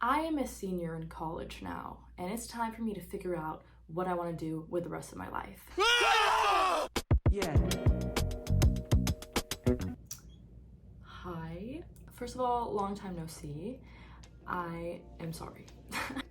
I am a senior in college now, and it's time for me to figure out what I want to do with the rest of my life. Yeah. Hi. First of all, long time no see. I am sorry.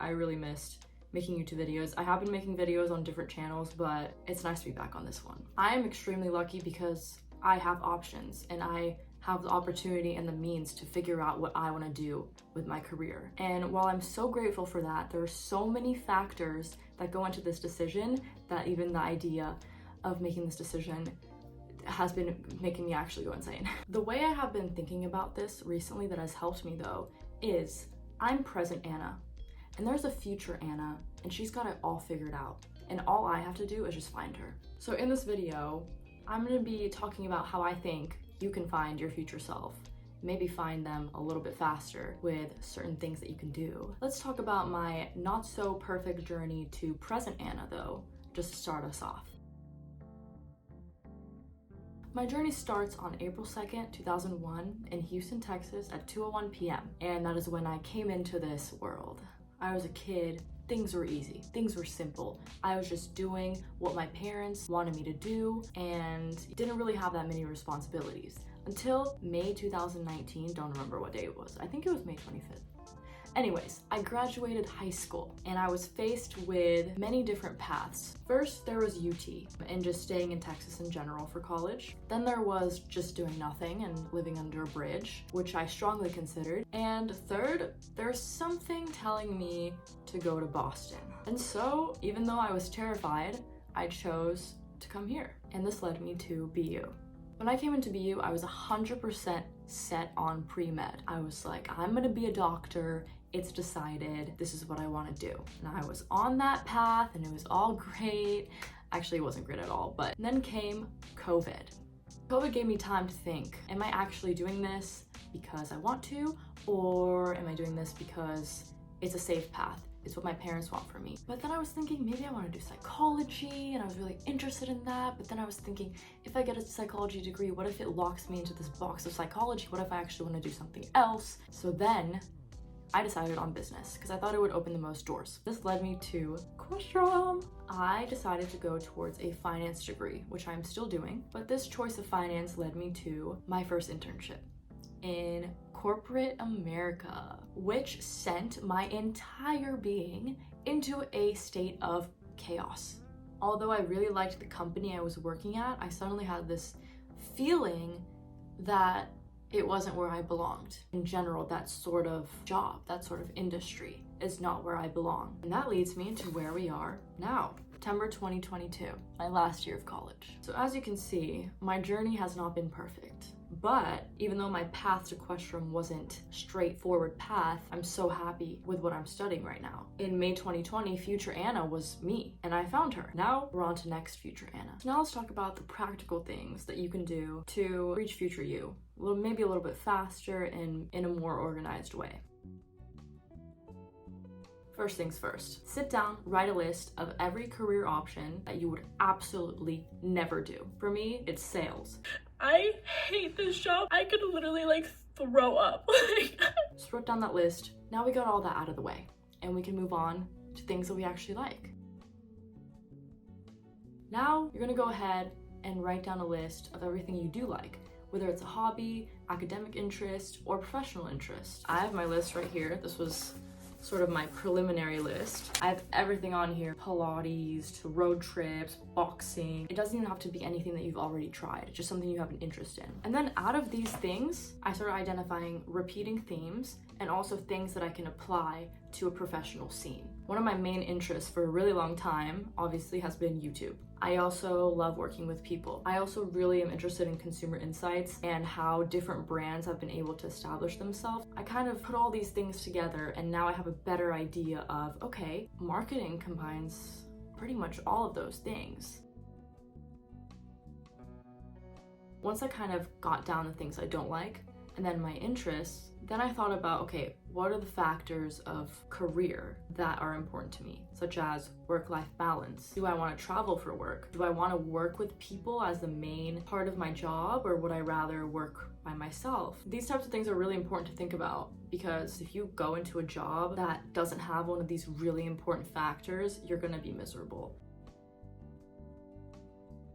I really missed making YouTube videos. I have been making videos on different channels, but it's nice to be back on this one. I am extremely lucky because I have options and I have the opportunity and the means to figure out what I want to do with my career. And while I'm so grateful for that, there are so many factors that go into this decision that even the idea of making this decision has been making me actually go insane. The way I have been thinking about this recently that has helped me though is I'm present Anna and there's a future Anna and she's got it all figured out and all I have to do is just find her. So in this video, I'm going to be talking about how I think you can find your future self, maybe find them a little bit faster with certain things that you can do. Let's talk about my not so perfect journey to present Anna though, just to start us off. My journey starts on April 2nd, 2001 in Houston, Texas at 2:01 p.m. And that is when I came into this world. I was a kid, things were easy, things were simple. I was just doing what my parents wanted me to do and didn't really have that many responsibilities. Until May 2019, don't remember what day it was. I think it was May 25th. Anyways, I graduated high school and I was faced with many different paths. First, there was UT and just staying in Texas in general for college. Then there was just doing nothing and living under a bridge, which I strongly considered. And third, there's something telling me to go to Boston. And so, even though I was terrified, I chose to come here. And this led me to BU. When I came into BU, I was 100% set on pre-med. I was like, I'm gonna be a doctor. It's decided, this is what I want to do. And I was on that path and it was all great. Actually, it wasn't great at all, but then came COVID. COVID gave me time to think, am I actually doing this because I want to, or am I doing this because it's a safe path? It's what my parents want for me. But then I was thinking maybe I want to do psychology and I was really interested in that. But then I was thinking if I get a psychology degree, what if it locks me into this box of psychology? What if I actually want to do something else? So then I decided on business because I thought it would open the most doors. This led me to Questrom. I decided to go towards a finance degree, which I'm still doing. But this choice of finance led me to my first internship in corporate America, which sent my entire being into a state of chaos. Although I really liked the company I was working at, I suddenly had this feeling that it wasn't where I belonged. In general, that sort of job, that sort of industry is not where I belong. And that leads me to where we are now. September 2022, my last year of college. So as you can see, my journey has not been perfect. But even though my path to Questrom wasn't a straightforward path, I'm so happy with what I'm studying right now. In May 2020, future Anna was me, and I found her. Now we're on to next future Anna. So now let's talk about the practical things that you can do to reach future you, maybe a little bit faster and in a more organized way. First things first, sit down, write a list of every career option that you would absolutely never do. For me, it's sales. I hate this job. I could literally like throw up. Just wrote down that list. Now we got all that out of the way and we can move on to things that we actually like. Now you're gonna go ahead and write down a list of everything you do like, whether it's a hobby, academic interest, or professional interest. I have my list right here. This was sort of my preliminary list. I have everything on here, Pilates to road trips, boxing. It doesn't even have to be anything that you've already tried, it's just something you have an interest in. And then out of these things, I started identifying repeating themes and also things that I can apply to a professional scene. One of my main interests for a really long time, obviously, has been YouTube. I also love working with people. I also really am interested in consumer insights and how different brands have been able to establish themselves. I kind of put all these things together and now I have a better idea of, okay, marketing combines pretty much all of those things. Once I kind of got down the things I don't like and then my interests, then I thought about, okay, what are the factors of career that are important to me, such as work-life balance? Do I want to travel for work? Do I want to work with people as the main part of my job, or would I rather work by myself? These types of things are really important to think about, because if you go into a job that doesn't have one of these really important factors, you're gonna be miserable.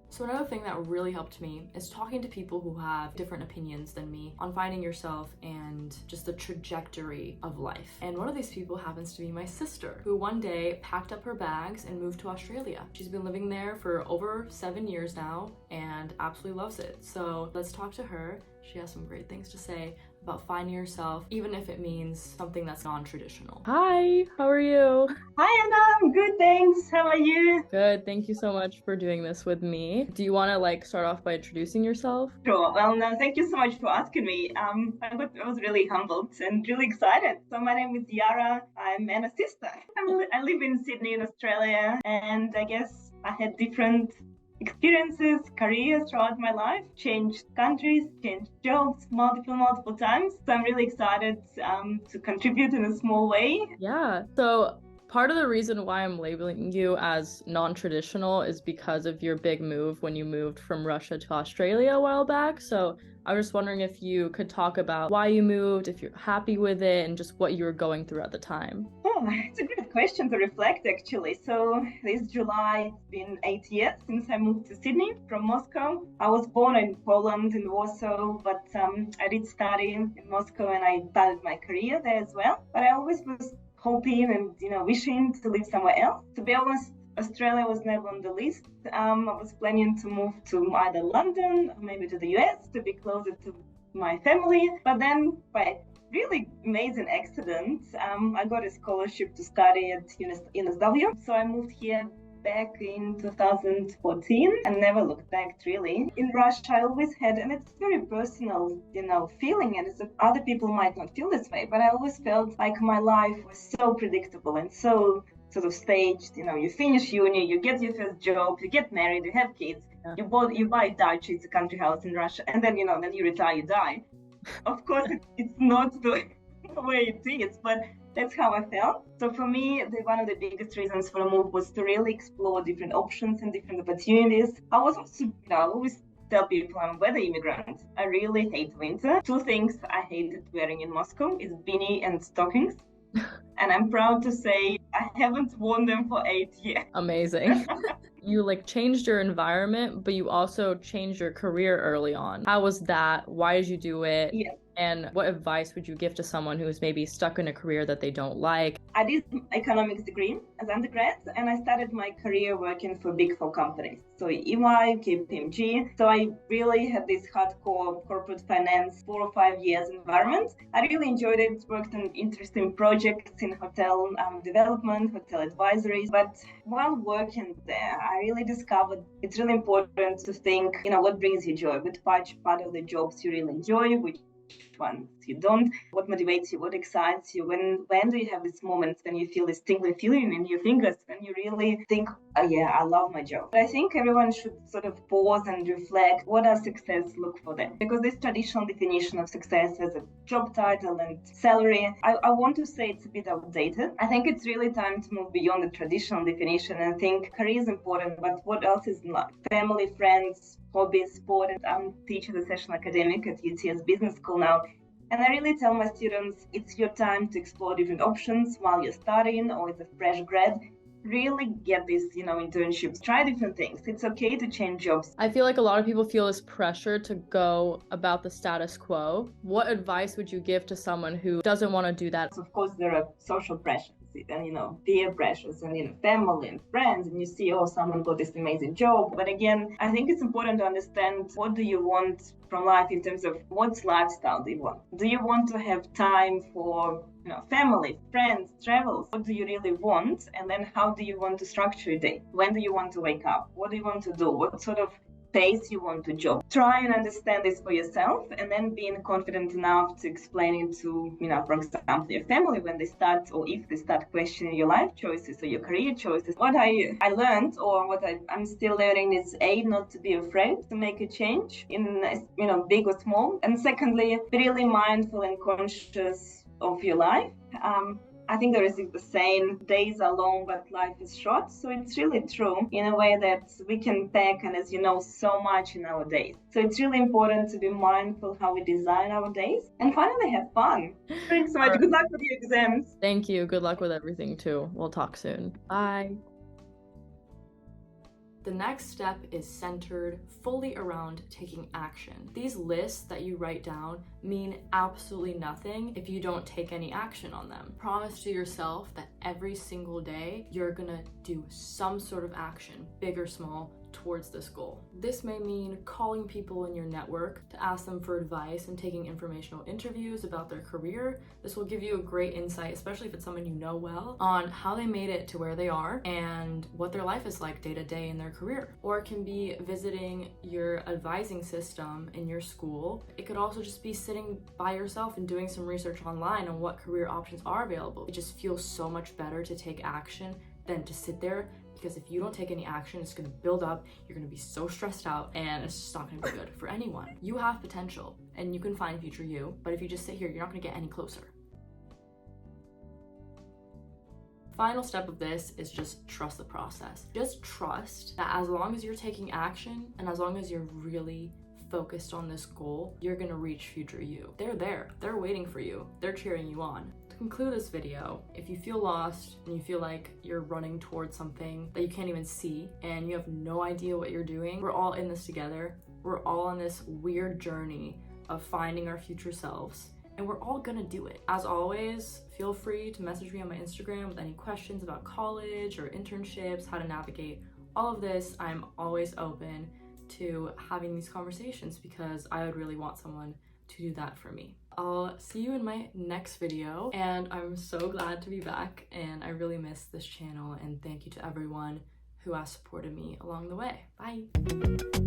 So another thing that really helped me is talking to people who have different opinions than me on finding yourself and just the trajectory of life. And one of these people happens to be my sister, who one day packed up her bags and moved to Australia. She's been living there for over 7 years now and absolutely loves it. So let's talk to her. She has some great things to say about finding yourself, even if it means something that's non-traditional. Hi, how are you? Hi Anna, I'm good, thanks. How are you? Good, thank you so much for doing this with me. Do you want to start off by introducing yourself? Sure. Well, no, thank you so much for asking me. I was really humbled and really excited. So my name is Yara. I'm Anna's sister. I live in Sydney in Australia, and I guess I had different experiences, careers throughout my life, changed countries, changed jobs multiple times. So I'm really excited to contribute in a small way. Yeah. So part of the reason why I'm labeling you as non-traditional is because of your big move when you moved from Russia to Australia a while back. So I was just wondering if you could talk about why you moved, if you're happy with it, and just what you were going through at the time. Oh, it's a good question to reflect, actually. So this July, it's been 8 years since I moved to Sydney from Moscow. I was born in Poland, in Warsaw, but I did study in Moscow and I started my career there as well. But I always was hoping and wishing to live somewhere else. To be honest, Australia was never on the list. I was planning to move to either London or maybe to the US to be closer to my family. But then by really amazing accident, I got a scholarship to study at UNSW. So I moved here back in 2014 and never looked back, really. In Russia, I always had, and it's very personal, feeling, and other people might not feel this way, but I always felt like my life was so predictable and so sort of staged. You finish uni, you get your first job, you get married, you have kids, you buy Dutch, it's a country house in Russia, and then then you retire, you die. Of course, it's not the way it is, but that's how I felt. So for me, one of the biggest reasons for the move was to really explore different options and different opportunities. I was also, I always tell people I'm a weather immigrant. I really hate winter. Two things I hated wearing in Moscow is beanie and stockings. And I'm proud to say I haven't worn them for 8 years. Amazing. You changed your environment, but you also changed your career early on. How was that? Why did you do it? Yeah. And what advice would you give to someone who is maybe stuck in a career that they don't like? I did economics degree as undergrad, and I started my career working for big four companies. So EY, KPMG. So I really had this hardcore corporate finance 4 or 5 years environment. I really enjoyed it, worked on interesting projects in hotel development, hotel advisories. But while working there, I really discovered it's really important to think, what brings you joy, what part of the jobs you really enjoy, which ones you don't, what motivates you, what excites you, when do you have this moment when you feel this tingling feeling in your fingers, when you really think, oh yeah, I love my job. But I think everyone should sort of pause and reflect, what does success look for them? Because this traditional definition of success as a job title and salary, I want to say it's a bit outdated. I think it's really time to move beyond the traditional definition and think career is important, but what else is in life? Family, friends, hobbies, sport. I'm teaching the session academic at UTS Business School now. And I really tell my students, it's your time to explore different options while you're studying or as a fresh grad. Really get these, internships, try different things. It's okay to change jobs. I feel like a lot of people feel this pressure to go about the status quo. What advice would you give to someone who doesn't want to do that? Of course, there are social pressures and, peer pressures and, family and friends. And you see, someone got this amazing job. But again, I think it's important to understand, what do you want from life in terms of what lifestyle do you want? Do you want to have time for family, friends, travels? What do you really want? And then how do you want to structure your day? When do you want to wake up? What do you want to do? What sort of pace you want to job? Try and understand this for yourself, and then being confident enough to explain it to, for example, your family when they start, or if they start questioning your life choices or your career choices. What I learned, or what I'm still learning, is not to be afraid to make a change in, big or small. And secondly, be really mindful and conscious of your life. I think there is the saying, days are long, but life is short. So it's really true in a way that we can pack, and as you know, so much in our days. So it's really important to be mindful how we design our days and finally have fun. Thanks so much. Good luck with your exams. Thank you. Good luck with everything too. We'll talk soon. Bye. The next step is centered fully around taking action. These lists that you write down mean absolutely nothing if you don't take any action on them. Promise to yourself that every single day you're gonna do some sort of action, big or small, towards this goal. This may mean calling people in your network to ask them for advice and taking informational interviews about their career. This will give you a great insight, especially if it's someone you know well, on how they made it to where they are and what their life is like day to day in their career. Or it can be visiting your advising system in your school. It could also just be sitting by yourself and doing some research online on what career options are available. It just feels so much better to take action than to sit there, because if you don't take any action, it's gonna build up, you're gonna be so stressed out, and it's just not gonna be good for anyone. You have potential, and you can find future you, but if you just sit here, you're not gonna get any closer. Final step of this is just trust the process. Just trust that as long as you're taking action, and as long as you're really focused on this goal, you're gonna reach future you. They're there, they're waiting for you, they're cheering you on. To conclude this video, if you feel lost and you feel like you're running towards something that you can't even see and you have no idea what you're doing, we're all in this together. We're all on this weird journey of finding our future selves, and we're all gonna do it. As always, feel free to message me on my Instagram with any questions about college or internships, how to navigate all of this. I'm always open to having these conversations because I would really want someone to do that for me. I'll see you in my next video, and I'm so glad to be back, and I really miss this channel, and thank you to everyone who has supported me along the way. Bye.